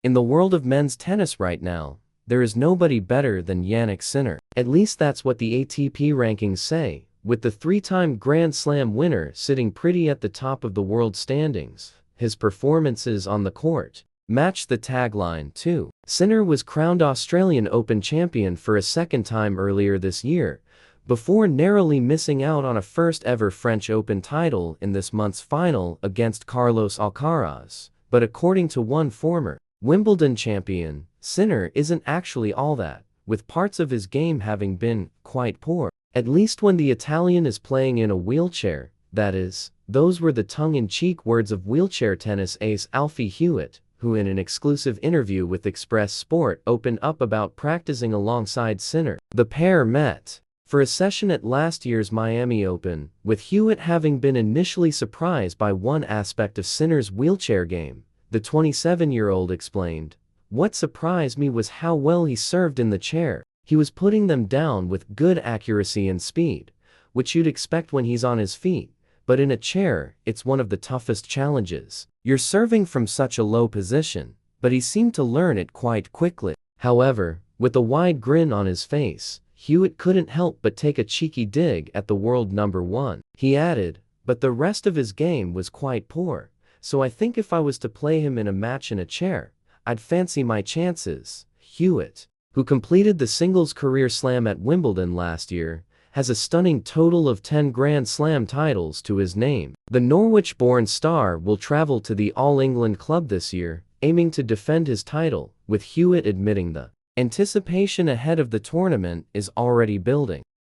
In the world of men's tennis right now, there is nobody better than Jannik Sinner. At least that's what the ATP rankings say, with the three-time Grand Slam winner sitting pretty at the top of the world standings. His performances on the court matched the tagline, too. Sinner was crowned Australian Open champion for a second time earlier this year, before narrowly missing out on a first-ever French Open title in this month's final against Carlos Alcaraz. But according to one former Wimbledon champion, Sinner isn't actually all that, with parts of his game having been quite poor. At least when the Italian is playing in a wheelchair, that is. Those were the tongue-in-cheek words of wheelchair tennis ace Alfie Hewitt, who in an exclusive interview with Express Sport opened up about practicing alongside Sinner. The pair met for a session at last year's Miami Open, with Hewitt having been initially surprised by one aspect of Sinner's wheelchair game. The 27-year-old explained, "What surprised me was how well he served in the chair. He was putting them down with good accuracy and speed, which you'd expect when he's on his feet. But in a chair, it's one of the toughest challenges. You're serving from such a low position." But he seemed to learn it quite quickly. However, with a wide grin on his face, Hewitt couldn't help but take a cheeky dig at the world number one. He added, "But the rest of his game was quite poor, so I think if I was to play him in a match in a chair, I'd fancy my chances." Hewitt, who completed the singles career slam at Wimbledon last year, has a stunning total of 10 Grand Slam titles to his name. The Norwich-born star will travel to the All England club this year, aiming to defend his title, with Hewitt admitting the anticipation ahead of the tournament is already building.